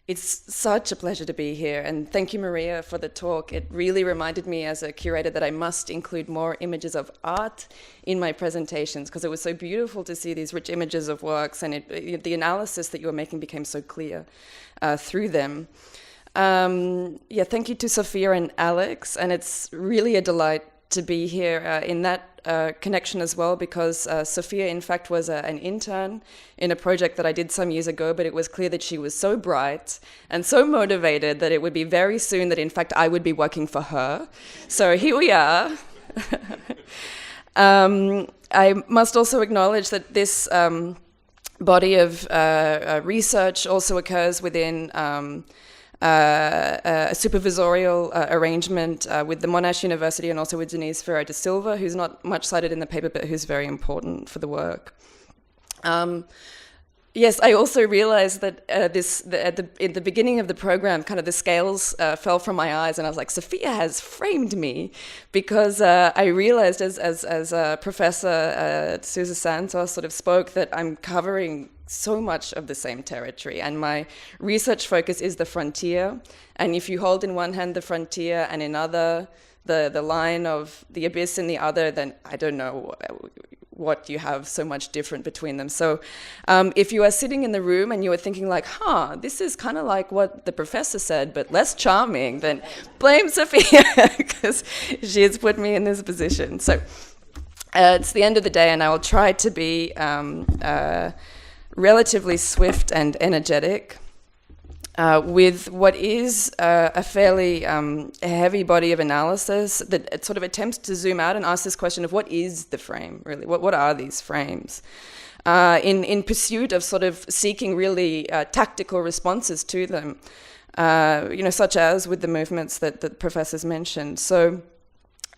It's such a pleasure to be here, and thank you, Maria, for the talk. It really reminded me as a curator that I must include more images of art in my presentations, because it was so beautiful to see these rich images of works, and the analysis that you were making became so clear through them. Yeah, thank you to Sophia and Alex, and it's really a delight to be here in that connection as well, because Sophia, in fact, was an intern in a project that I did some years ago, but it was clear that she was so bright and so motivated that it would be very soon that, in fact, I would be working for her. So here we are. I must also acknowledge that this body of research also occurs within a supervisorial arrangement with the Monash University and also with Denise Ferreira da Silva, who's not much cited in the paper, but who's very important for the work. Yes, I also realized that in the beginning of the program, kind of the scales fell from my eyes, and I was like, Sophia has framed me, because I realized as Professor Sousa Santos sort of spoke that I'm covering so much of the same territory, and my research focus is the frontier. And if you hold in one hand the frontier and in other the line of the abyss in the other, then I don't know what you have so much different between them. So if you are sitting in the room and you are thinking like, this is kind of like what the professor said, but less charming, then blame Sophia, because she has put me in this position. So it's the end of the day, and I will try to be relatively swift and energetic with what is a fairly heavy body of analysis that it sort of attempts to zoom out and ask this question of what is the frame, really? What are these frames? In pursuit of sort of seeking really tactical responses to them, such as with the movements that the professors mentioned. So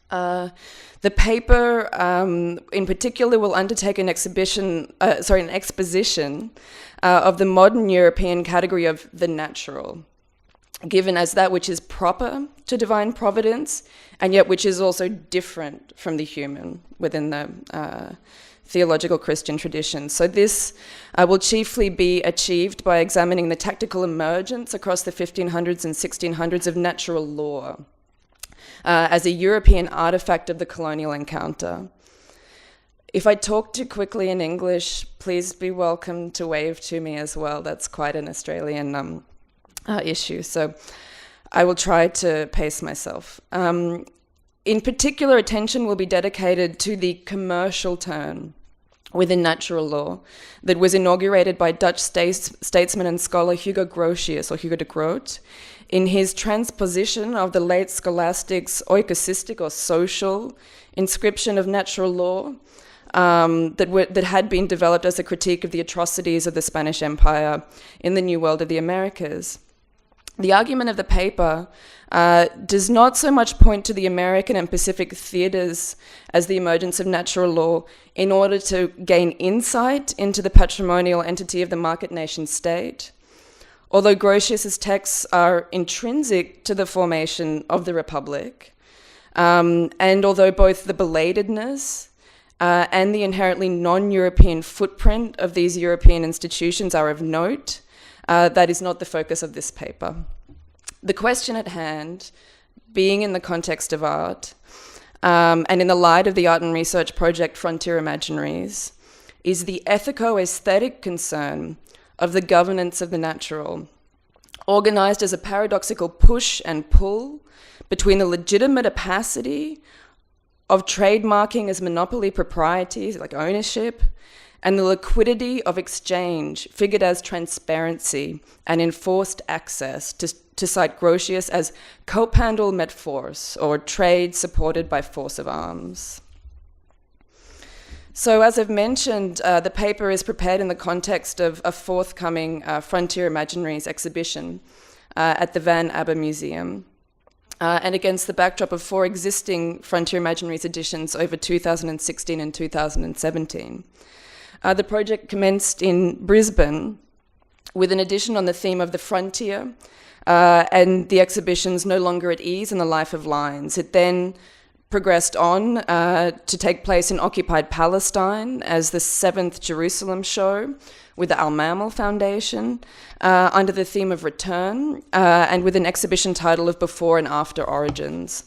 the paper, in particular, will undertake an exposition of the modern European category of the natural, given as that which is proper to divine providence, and yet which is also different from the human within the theological Christian tradition. So this will chiefly be achieved by examining the tactical emergence across the 1500s and 1600s of natural law, as a European artifact of the colonial encounter. If I talk too quickly in English, please be welcome to wave to me as well. That's quite an Australian issue, so I will try to pace myself. In particular, attention will be dedicated to the commercial turn within natural law that was inaugurated by Dutch statesman and scholar Hugo Grotius, or Hugo de Groot, in his transposition of the late scholastics' oikosistic or social inscription of natural law that had been developed as a critique of the atrocities of the Spanish Empire in the New World of the Americas. The argument of the paper does not so much point to the American and Pacific theaters as the emergence of natural law in order to gain insight into the patrimonial entity of the market nation state, although Grotius's texts are intrinsic to the formation of the Republic, and although both the belatedness and the inherently non-European footprint of these European institutions are of note, that is not the focus of this paper. The question at hand, being in the context of art, and in the light of the art and research project Frontier Imaginaries, is the ethico-aesthetic concern of the governance of the natural, organized as a paradoxical push and pull between the legitimate opacity of trademarking as monopoly propriety, like ownership, and the liquidity of exchange, figured as transparency and enforced access, to cite Grotius as co-pandal met force, or trade supported by force of arms. So as I've mentioned, the paper is prepared in the context of a forthcoming Frontier Imaginaries exhibition at the Van Abbe Museum, and against the backdrop of 4 existing Frontier Imaginaries editions over 2016 and 2017. The project commenced in Brisbane with an edition on the theme of the frontier and the exhibitions No Longer at Ease and the Life of Lines. It then progressed on to take place in occupied Palestine as the 7th Jerusalem show with the Al-Mamel Foundation under the theme of return and with an exhibition title of Before and After Origins.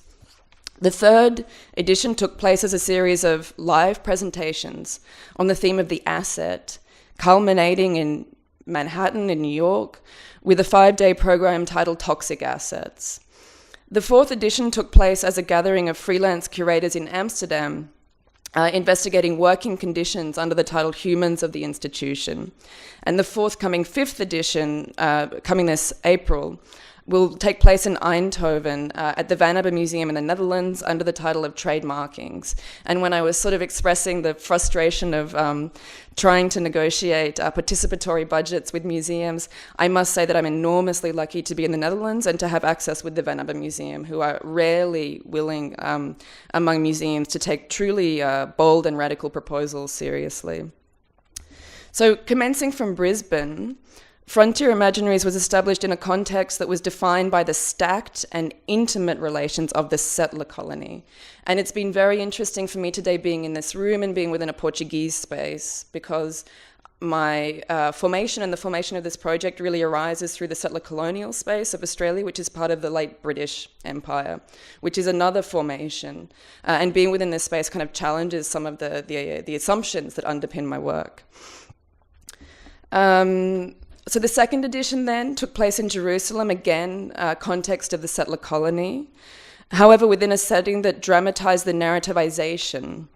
The 3rd edition took place as a series of live presentations on the theme of the asset, culminating in Manhattan in New York with a 5-day program titled Toxic Assets. The 4th edition took place as a gathering of freelance curators in Amsterdam, investigating working conditions under the title Humans of the Institution. And the forthcoming 5th edition, coming this April, will take place in Eindhoven at the Van Abbe Museum in the Netherlands under the title of Trademarkings. And when I was sort of expressing the frustration of trying to negotiate participatory budgets with museums, I must say that I'm enormously lucky to be in the Netherlands and to have access with the Van Abbe Museum, who are rarely willing among museums to take truly bold and radical proposals seriously. So commencing from Brisbane, Frontier Imaginaries was established in a context that was defined by the stacked and intimate relations of the settler colony. And it's been very interesting for me today being in this room and being within a Portuguese space, because my formation and the formation of this project really arises through the settler colonial space of Australia, which is part of the late British Empire, which is another formation. And being within this space kind of challenges some of the assumptions that underpin my work. So the 2nd edition then took place in Jerusalem, again, context of the settler colony, however, within a setting that dramatized the narrativization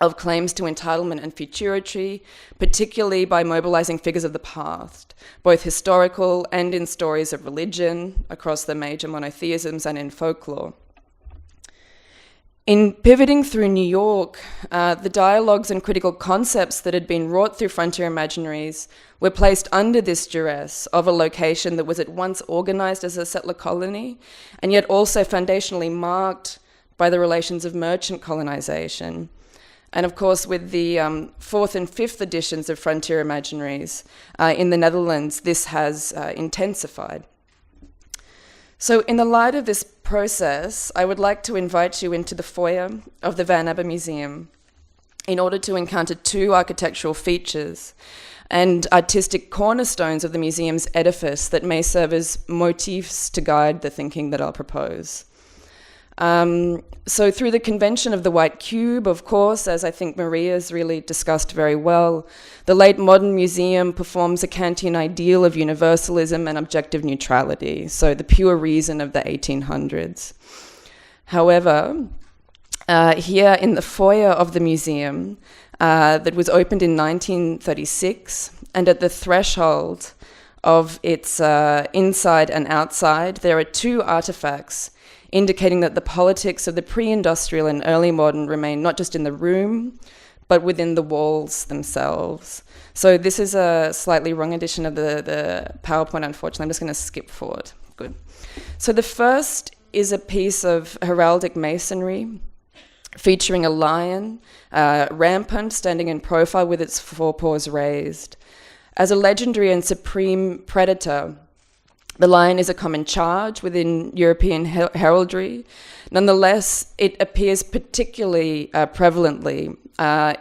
of claims to entitlement and futurity, particularly by mobilizing figures of the past, both historical and in stories of religion across the major monotheisms and in folklore. In pivoting through New York, the dialogues and critical concepts that had been wrought through Frontier Imaginaries were placed under this duress of a location that was at once organized as a settler colony and yet also foundationally marked by the relations of merchant colonization. And of course, with the 4th and 5th editions of Frontier Imaginaries in the Netherlands, this has intensified. So in the light of this process, I would like to invite you into the foyer of the Van Abbe Museum in order to encounter 2 architectural features and artistic cornerstones of the museum's edifice that may serve as motifs to guide the thinking that I'll propose. So through the convention of the white cube, of course, as I think Maria's really discussed very well, the late modern museum performs a Kantian ideal of universalism and objective neutrality, so the pure reason of the 1800s. However, here in the foyer of the museum that was opened in 1936, and at the threshold of its inside and outside, there are 2 artifacts indicating that the politics of the pre-industrial and early modern remain not just in the room, but within the walls themselves. So this is a slightly wrong edition of the PowerPoint, unfortunately. I'm just going to skip forward. Good. So the first is a piece of heraldic masonry featuring a lion, rampant, standing in profile with its forepaws raised. As a legendary and supreme predator, the lion is a common charge within European heraldry. Nonetheless, it appears particularly prevalently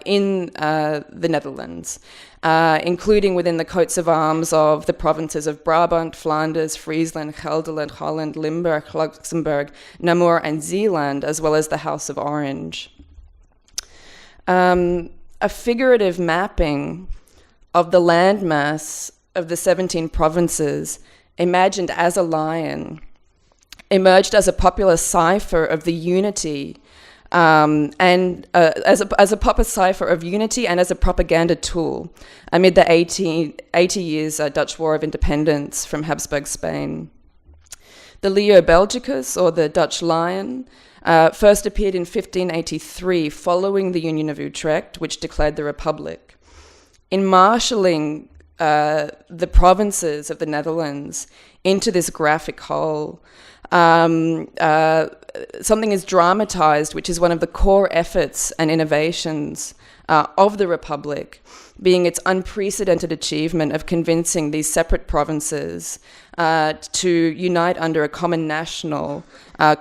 in the Netherlands, including within the coats of arms of the provinces of Brabant, Flanders, Friesland, Gelderland, Holland, Limburg, Luxembourg, Namur, and Zeeland, as well as the House of Orange. A figurative mapping of the landmass of the 17 provinces imagined as a lion, emerged as a popular cipher of the unity, and as a proper cipher of unity and as a propaganda tool amid the 80 years Dutch War of Independence from Habsburg Spain. The Leo Belgicus, or the Dutch lion, first appeared in 1583 following the Union of Utrecht, which declared the Republic. In marshalling the provinces of the Netherlands into this graphic whole, something is dramatized, which is one of the core efforts and innovations of the Republic, being its unprecedented achievement of convincing these separate provinces to unite under a common national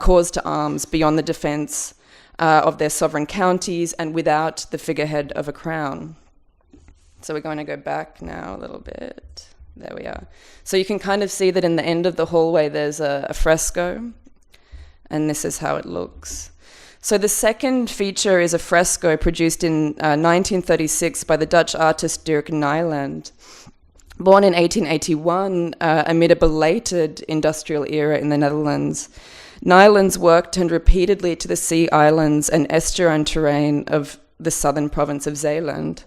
cause to arms beyond the defense of their sovereign counties and without the figurehead of a crown. So we're going to go back now a little bit. There we are. So you can kind of see that in the end of the hallway there's a fresco, and this is how it looks. So the second feature is a fresco produced in 1936 by the Dutch artist Dirk Nijland. Born in 1881 amid a belated industrial era in the Netherlands, Nijland's work turned repeatedly to the sea islands and estuarine terrain of the southern province of Zeeland.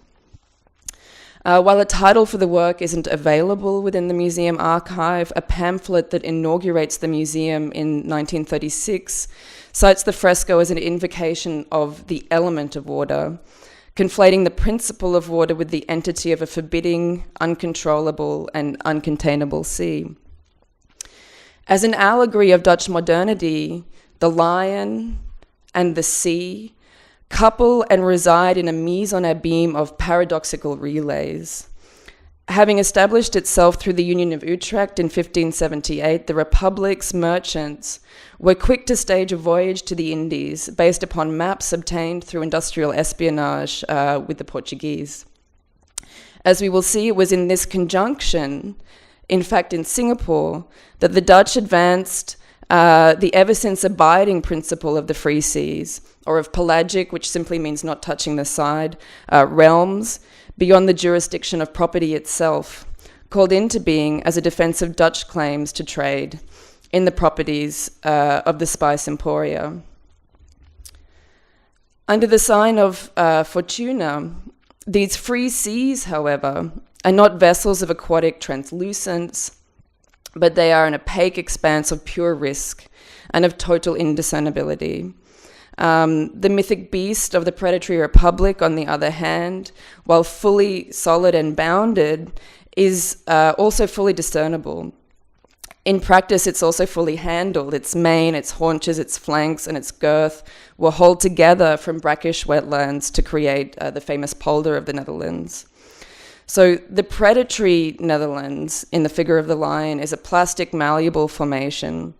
While a title for the work isn't available within the museum archive, a pamphlet that inaugurates the museum in 1936 cites the fresco as an invocation of the element of water, conflating the principle of water with the entity of a forbidding, uncontrollable, and uncontainable sea. As an allegory of Dutch modernity, the lion and the sea couple and reside in a mise en abîme of paradoxical relays. Having established itself through the Union of Utrecht in 1578, the Republic's merchants were quick to stage a voyage to the Indies based upon maps obtained through industrial espionage with the Portuguese. As we will see, it was in this conjunction, in fact in Singapore, that the Dutch advanced the ever since abiding principle of the free seas, or of pelagic, which simply means not touching the side, realms, beyond the jurisdiction of property itself, called into being as a defense of Dutch claims to trade in the properties of the spice emporia. Under the sign of Fortuna, these free seas, however, are not vessels of aquatic translucence, but they are an opaque expanse of pure risk and of total indiscernibility. The mythic beast of the predatory republic, on the other hand, while fully solid and bounded, is also fully discernible. In practice, it's also fully handled. Its mane, its haunches, its flanks, and its girth were hauled together from brackish wetlands to create the famous polder of the Netherlands. So the predatory Netherlands, in the figure of the lion, is a plastic, malleable formation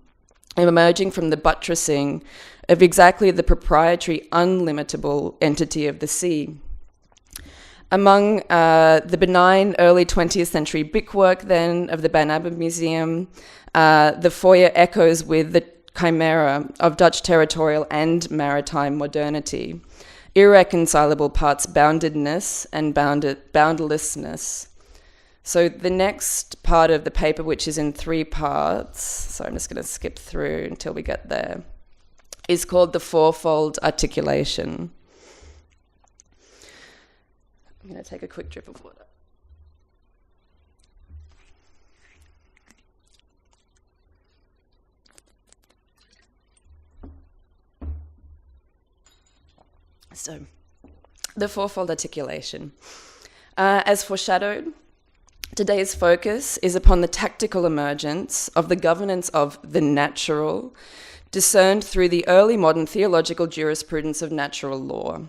emerging from the buttressing of exactly the proprietary, unlimitable entity of the sea. Among the benign early 20th century brickwork, then, of the Van Abbe Museum, the foyer echoes with the chimera of Dutch territorial and maritime modernity, irreconcilable parts boundedness and boundlessness. So the next part of the paper, which is in 3 parts, so I'm just going to skip through until we get there, is called the fourfold articulation. I'm going to take a quick drip of water. So, the fourfold articulation. As foreshadowed, today's focus is upon the tactical emergence of the governance of the natural, discerned through the early modern theological jurisprudence of natural law.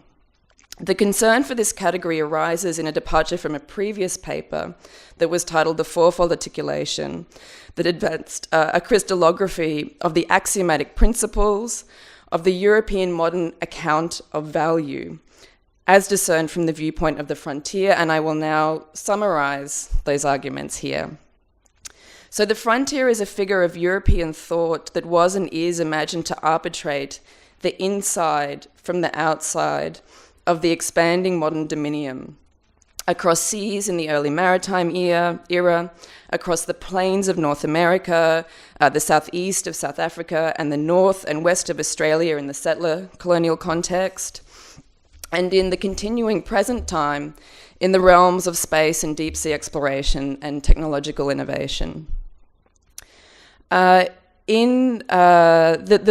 The concern for this category arises in a departure from a previous paper that was titled The Fourfold Articulation, that advanced a crystallography of the axiomatic principles of the European modern account of value, as discerned from the viewpoint of the frontier, and I will now summarize those arguments here. So the frontier is a figure of European thought that was and is imagined to arbitrate the inside from the outside of the expanding modern dominion, across seas in the early maritime era, across the plains of North America, the southeast of South Africa, and the north and west of Australia in the settler colonial context, and in the continuing present time in the realms of space and deep sea exploration and technological innovation. The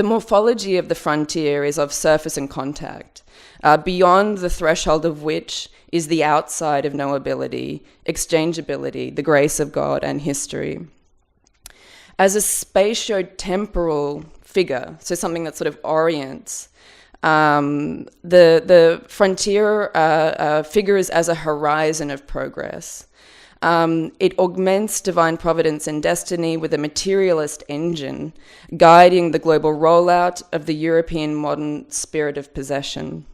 morphology of the frontier is of surface and contact, beyond the threshold of which is the outside of knowability, exchangeability, the grace of God, and history. As a spatio-temporal figure, so something that sort of orients, the frontier figures as a horizon of progress, It augments divine providence and destiny with a materialist engine, guiding the global rollout of the European modern spirit of possession.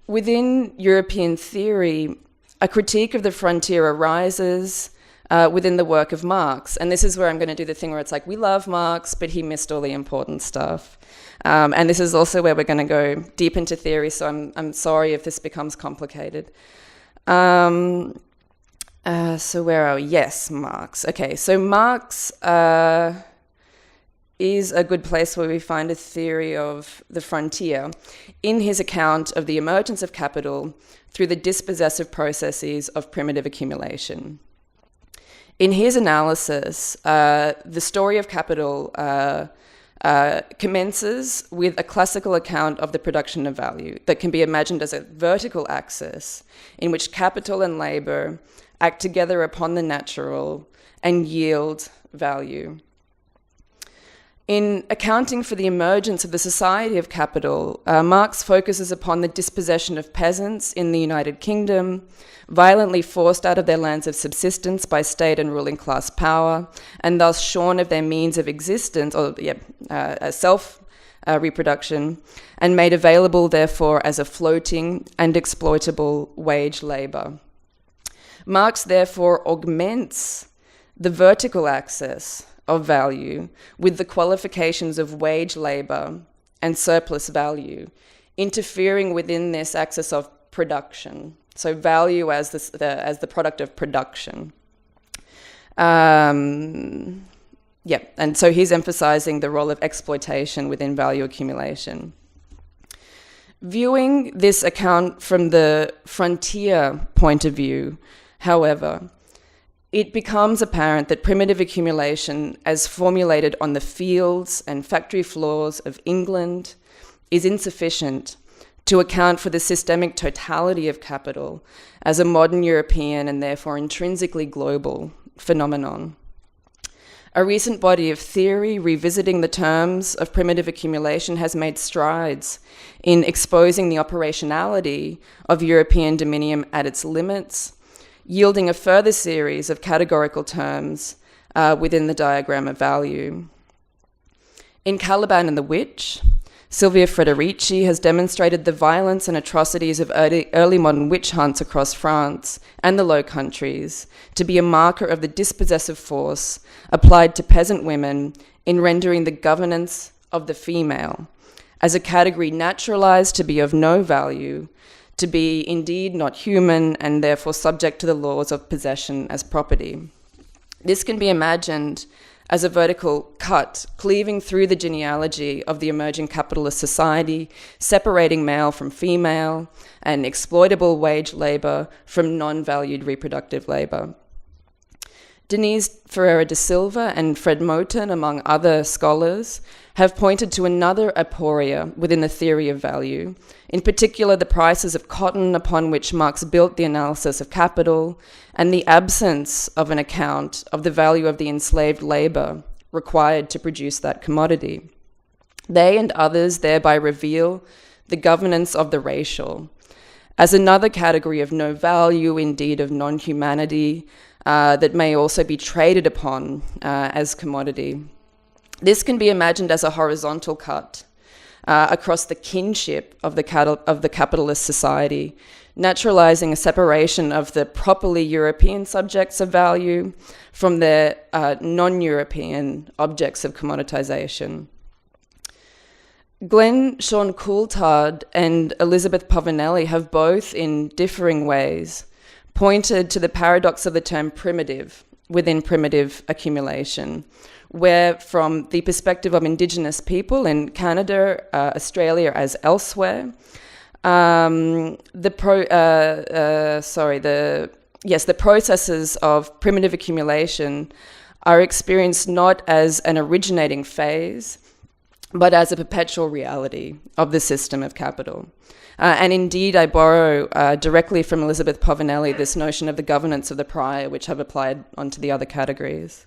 Within European theory, a critique of the frontier arises within the work of Marx. And this is where I'm going to do the thing where it's like, we love Marx, but he missed all the important stuff. And this is also where we're going to go deep into theory, so I'm sorry if this becomes complicated. So where are we? Yes, Marx. Okay, so Marx is a good place where we find a theory of the frontier in his account of the emergence of capital through the dispossessive processes of primitive accumulation. In his analysis, the story of capital commences with a classical account of the production of value that can be imagined as a vertical axis in which capital and labor act together upon the natural and yield value. In accounting for the emergence of the society of capital, Marx focuses upon the dispossession of peasants in the United Kingdom, violently forced out of their lands of subsistence by state and ruling class power, and thus shorn of their means of existence, or self-reproduction, and made available, therefore, as a floating and exploitable wage labor. Marx, therefore, augments the vertical axis of value with the qualifications of wage labor and surplus value, interfering within this axis of production. So value as the product of production. And so he's emphasizing the role of exploitation within value accumulation. Viewing this account from the frontier point of view, however, it becomes apparent that primitive accumulation, as formulated on the fields and factory floors of England, is insufficient to account for the systemic totality of capital as a modern European and therefore intrinsically global phenomenon. A recent body of theory revisiting the terms of primitive accumulation has made strides in exposing the operationality of European dominion at its limits, yielding a further series of categorical terms within the diagram of value. In Caliban and the Witch, Silvia Frederici has demonstrated the violence and atrocities of early modern witch hunts across France and the Low Countries to be a marker of the dispossessive force applied to peasant women in rendering the governance of the female as a category naturalized to be of no value, to be indeed not human, and therefore subject to the laws of possession as property. This can be imagined as a vertical cut, cleaving through the genealogy of the emerging capitalist society, separating male from female, and exploitable wage labor from non-valued reproductive labor. Denise Ferreira da Silva and Fred Moten, among other scholars, have pointed to another aporia within the theory of value, in particular the prices of cotton upon which Marx built the analysis of capital, and the absence of an account of the value of the enslaved labor required to produce that commodity. They and others thereby reveal the governance of the racial as another category of no value, indeed of non-humanity, that may also be traded upon as commodity. This can be imagined as a horizontal cut across the kinship of the capitalist society, naturalizing a separation of the properly European subjects of value from the non-European objects of commoditization. Glenn Sean Coulthard and Elizabeth Povinelli have both, in differing ways, pointed to the paradox of the term primitive within primitive accumulation, where from the perspective of Indigenous people in Canada, Australia as elsewhere, the processes of primitive accumulation are experienced not as an originating phase, but as a perpetual reality of the system of capital. And indeed, I borrow directly from Elizabeth Povinelli this notion of the governance of the prior, which I've applied onto the other categories.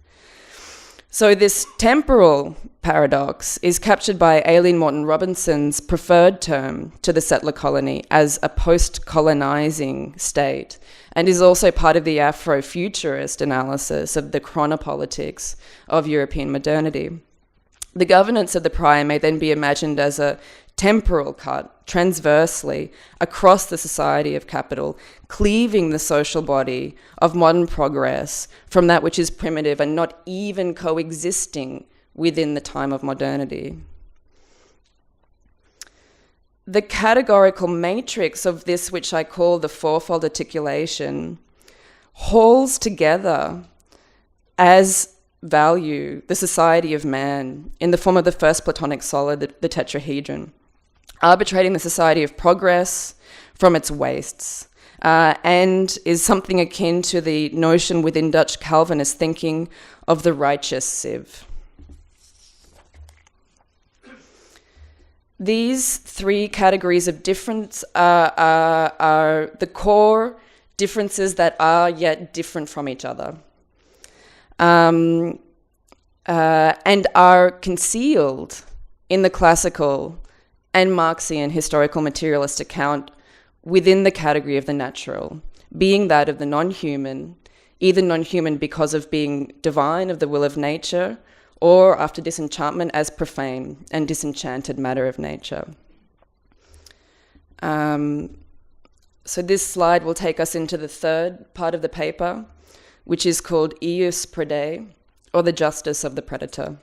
So this temporal paradox is captured by Aileen Morton Robinson's preferred term to the settler colony as a post-colonizing state, and is also part of the Afrofuturist analysis of the chronopolitics of European modernity. The governance of the prior may then be imagined as a temporal cut transversely across the society of capital, cleaving the social body of modern progress from that which is primitive and not even coexisting within the time of modernity. The categorical matrix of this, which I call the fourfold articulation, hauls together as value the society of man in the form of the first Platonic solid, the tetrahedron, arbitrating the society of progress from its wastes, and is something akin to the notion within Dutch Calvinist thinking of the righteous sieve. These three categories of difference are the core differences that are yet different from each other, and are concealed in the classical and Marxian historical materialist account within the category of the natural, being that of the non-human, either non-human because of being divine of the will of nature, or after disenchantment as profane and disenchanted matter of nature. So this slide will take us into the third part of the paper, which is called Ius Predae, or the justice of the predator.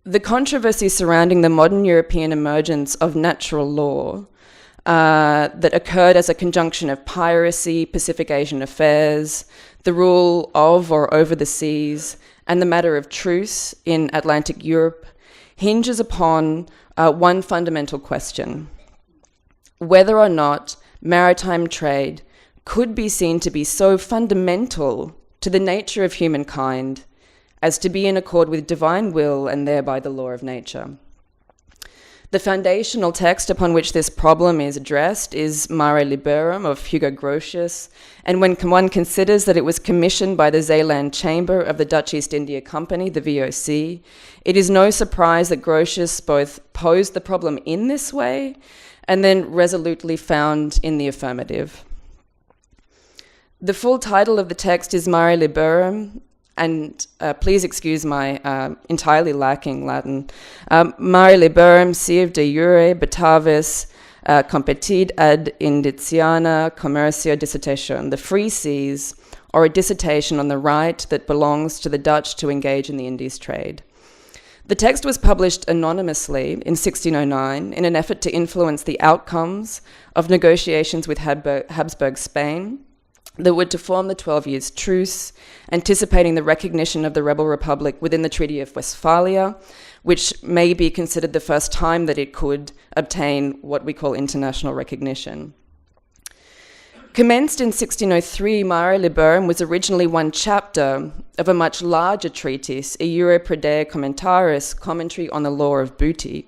The controversy surrounding the modern European emergence of natural law that occurred as a conjunction of piracy, Pacific Asian affairs, the rule of or over the seas, and the matter of truce in Atlantic Europe hinges upon one fundamental question: whether or not maritime trade could be seen to be so fundamental to the nature of humankind as to be in accord with divine will and thereby the law of nature. The foundational text upon which this problem is addressed is Mare Liberum of Hugo Grotius, and when one considers that it was commissioned by the Zeeland Chamber of the Dutch East India Company, the VOC, it is no surprise that Grotius both posed the problem in this way and then resolutely found in the affirmative. The full title of the text is Mare Liberum, and please excuse my entirely lacking Latin. Mare Liberum sive de jure Batavis competit ad indiciana commercia dissertation, the free seas, or a dissertation on the right that belongs to the Dutch to engage in the Indies trade. The text was published anonymously in 1609 in an effort to influence the outcomes of negotiations with Habsburg Spain that were to form the 12 Years' Truce, anticipating the recognition of the rebel republic within the Treaty of Westphalia, which may be considered the first time that it could obtain what we call international recognition. Commenced in 1603, Mare Liberum was originally one chapter of a much larger treatise, A Jure Predae Commentaris, Commentary on the Law of Booty.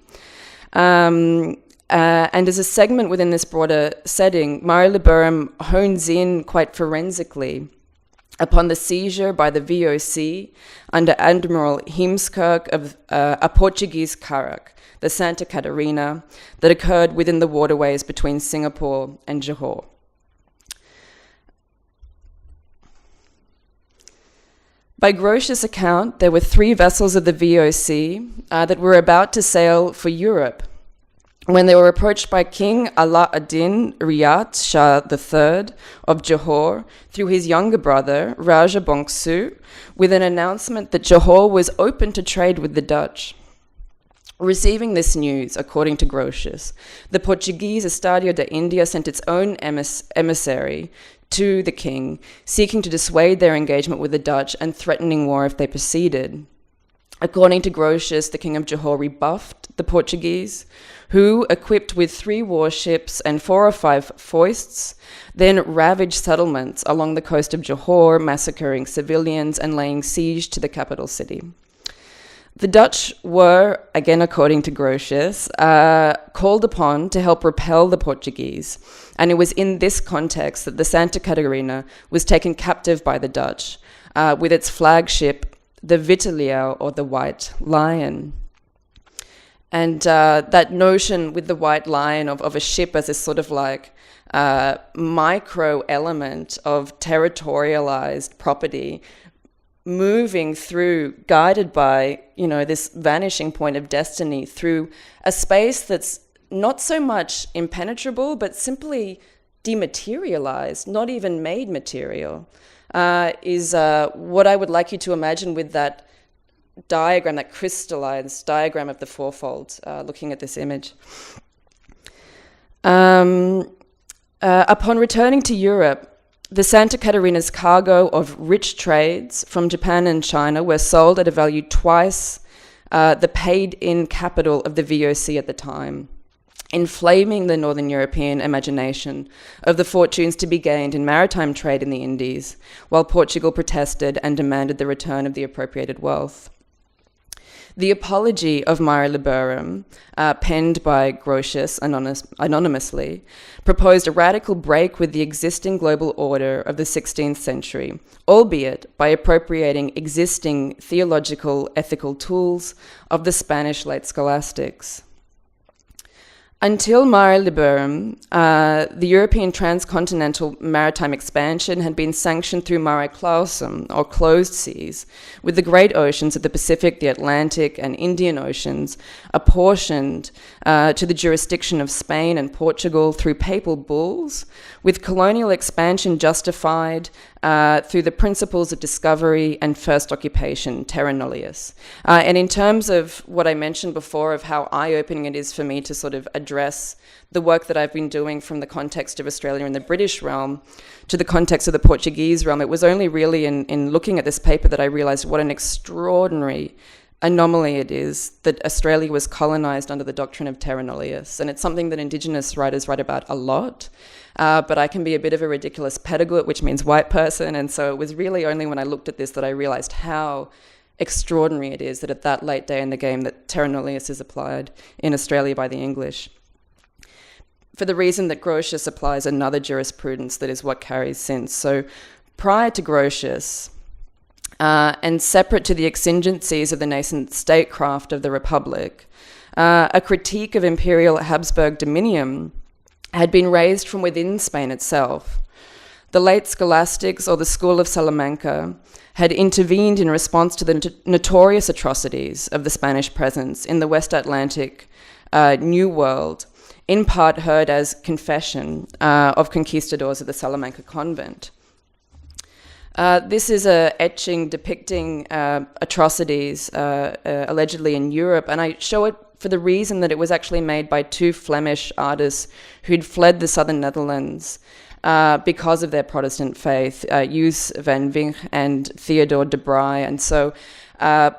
And as a segment within this broader setting, Mare Liberum hones in quite forensically upon the seizure by the VOC under Admiral Heemskerk of a Portuguese carrack, the Santa Catarina, that occurred within the waterways between Singapore and Johor. By Grotius' account, there were 3 vessels of the VOC that were about to sail for Europe when they were approached by King Ala ad-Din Riyad Shah III of Johor through his younger brother, Raja Bongsu, with an announcement that Johor was open to trade with the Dutch. Receiving this news, according to Grotius, the Portuguese Estadio de India sent its own emissary to the king, seeking to dissuade their engagement with the Dutch and threatening war if they proceeded. According to Grotius, the King of Johor rebuffed the Portuguese, who, equipped with 3 warships and 4 or 5 foists, then ravaged settlements along the coast of Johor, massacring civilians and laying siege to the capital city. The Dutch were, again according to Grotius, called upon to help repel the Portuguese, and it was in this context that the Santa Catarina was taken captive by the Dutch, with its flagship, the Vitalier, or the White Lion. And that notion with the White Lion of a ship as a sort of like micro element of territorialized property moving through, guided by, this vanishing point of destiny through a space that's not so much impenetrable, but simply dematerialized, not even made material, is what I would like you to imagine with that diagram, that crystallized diagram of the fourfold, looking at this image. Upon returning to Europe, the Santa Catarina's cargo of rich trades from Japan and China were sold at a value twice the paid-in capital of the VOC at the time, inflaming the Northern European imagination of the fortunes to be gained in maritime trade in the Indies, while Portugal protested and demanded the return of the appropriated wealth. The apology of Mare Liberum, penned by Grotius anonymously, proposed a radical break with the existing global order of the 16th century, albeit by appropriating existing theological, ethical tools of the Spanish late scholastics. Until Mare Liberum, the European transcontinental maritime expansion had been sanctioned through mare clausum, or closed seas, with the great oceans of the Pacific, the Atlantic, and Indian Oceans apportioned to the jurisdiction of Spain and Portugal through papal bulls, with colonial expansion justified through the principles of discovery and first occupation, terra nullius. And in terms of what I mentioned before of how eye-opening it is for me to sort of address the work that I've been doing from the context of Australia and the British realm to the context of the Portuguese realm, it was only really in looking at this paper that I realized what an extraordinary anomaly it is that Australia was colonized under the doctrine of terra nullius. And it's something that Indigenous writers write about a lot. But I can be a bit of a ridiculous pedagogue, which means white person. And so it was really only when I looked at this that I realized how extraordinary it is that at that late day in the game that terra nullius is applied in Australia by the English. For the reason that Grotius applies another jurisprudence that is what carries since. So prior to Grotius, and separate to the exigencies of the nascent statecraft of the Republic, a critique of imperial Habsburg dominion had been raised from within Spain itself. The late scholastics, or the School of Salamanca, had intervened in response to the notorious atrocities of the Spanish presence in the West Atlantic New World, in part heard as confession of conquistadors of the Salamanca convent. This is an etching depicting atrocities allegedly in Europe, and I show it for the reason that it was actually made by two Flemish artists who'd fled the southern Netherlands because of their Protestant faith, Joos van Vink and Theodore de Bry. And so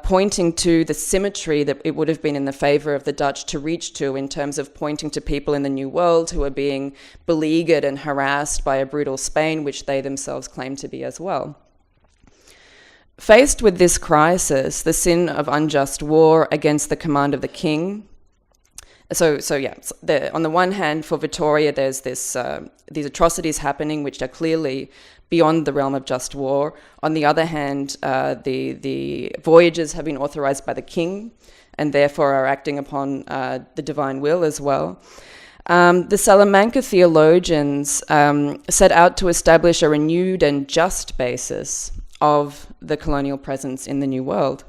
pointing to the symmetry that it would have been in the favor of the Dutch to reach to in terms of pointing to people in the New World who are being beleaguered and harassed by a brutal Spain, which they themselves claim to be as well. Faced with this crisis, the sin of unjust war against the command of the king. On the one hand, for Vittoria, there's these atrocities happening which are clearly beyond the realm of just war. On the other hand, the voyages have been authorized by the king and therefore are acting upon the divine will as well. The Salamanca theologians set out to establish a renewed and just basis of the colonial presence in the New World.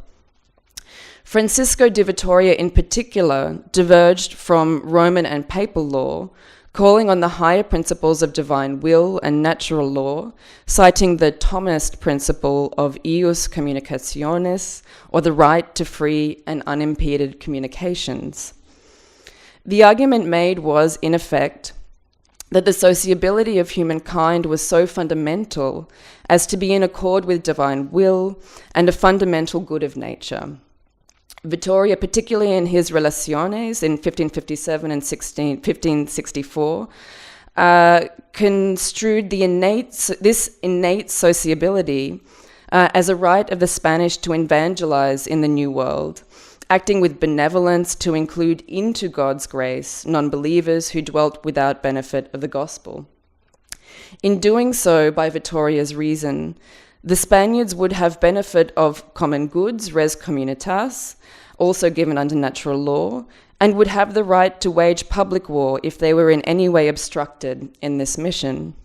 Francisco de Vitoria in particular diverged from Roman and papal law, calling on the higher principles of divine will and natural law, citing the Thomist principle of ius communicationis, or the right to free and unimpeded communications. The argument made was, in effect, that the sociability of humankind was so fundamental as to be in accord with divine will and a fundamental good of nature. Vittoria, particularly in his Relaciones in 1557 and 1564, construed this innate sociability as a right of the Spanish to evangelize in the New World, acting with benevolence to include into God's grace non-believers who dwelt without benefit of the gospel. In doing so, by Vittoria's reason, The Spaniards would have benefit of common goods, res communitas, also given under natural law, and would have the right to wage public war if they were in any way obstructed in this mission.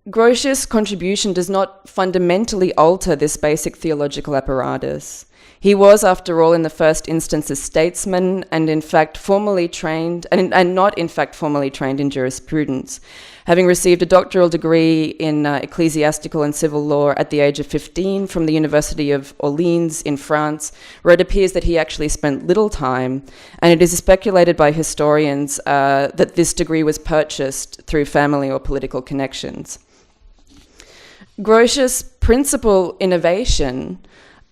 Grotius' contribution does not fundamentally alter this basic theological apparatus. He was, after all, in the first instance, a statesman and in fact formally trained, and not in fact formally trained in jurisprudence, having received a doctoral degree in ecclesiastical and civil law at the age of 15 from the University of Orleans in France, where it appears that he actually spent little time, and it is speculated by historians that this degree was purchased through family or political connections. Grotius' principal innovation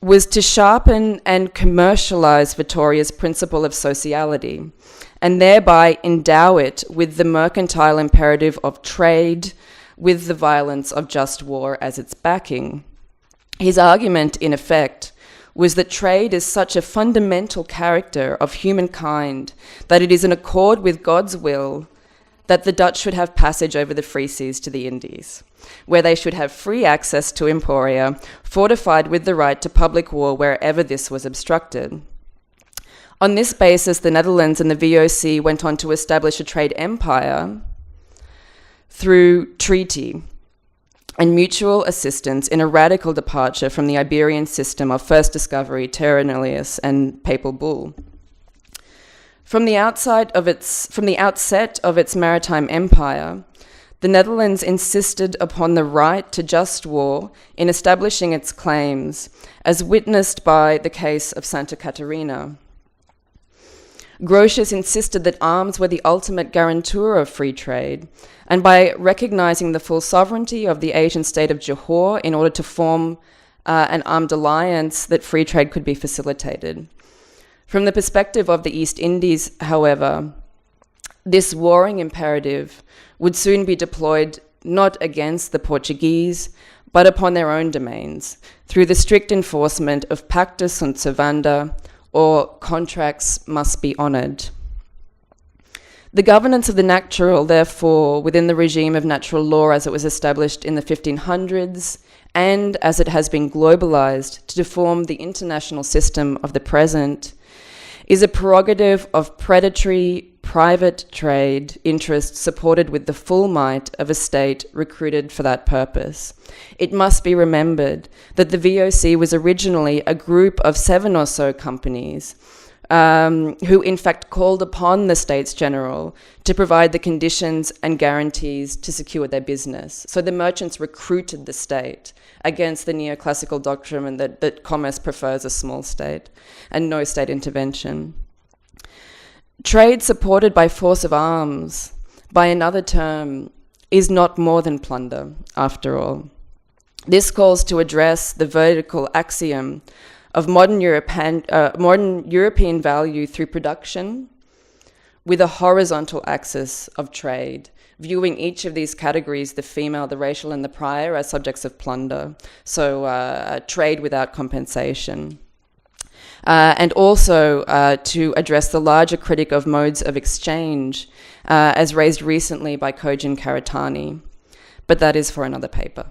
was to sharpen and commercialize Vittoria's principle of sociality, and thereby endow it with the mercantile imperative of trade, with the violence of just war as its backing. His argument, in effect, was that trade is such a fundamental character of humankind that it is in accord with God's will that the Dutch should have passage over the free seas to the Indies, where they should have free access to emporia, fortified with the right to public war wherever this was obstructed. On this basis, the Netherlands and the VOC went on to establish a trade empire through treaty and mutual assistance in a radical departure from the Iberian system of first discovery, terra nullius, and papal bull. From the outset of its maritime empire, the Netherlands insisted upon the right to just war in establishing its claims, as witnessed by the case of Santa Catarina. Grotius insisted that arms were the ultimate guarantor of free trade, and by recognizing the full sovereignty of the Asian state of Johor in order to form an armed alliance, that free trade could be facilitated. From the perspective of the East Indies, however, this warring imperative would soon be deployed not against the Portuguese, but upon their own domains, through the strict enforcement of pacta sunt servanda, or contracts must be honoured. The governance of the natural, therefore, within the regime of natural law as it was established in the 1500s, and as it has been globalized to form the international system of the present, is a prerogative of predatory private trade interests supported with the full might of a state recruited for that purpose. It must be remembered that the VOC was originally a group of 7 or so companies who in fact called upon the States General to provide the conditions and guarantees to secure their business. So the merchants recruited the state against the neoclassical doctrine that commerce prefers a small state and no state intervention. Trade supported by force of arms, by another term, is not more than plunder, after all. This calls to address the vertical axiom of modern European value through production with a horizontal axis of trade, viewing each of these categories, the female, the racial, and the prior, as subjects of plunder, so trade without compensation. And also to address the larger critic of modes of exchange, as raised recently by Kojin Karatani. But that is for another paper.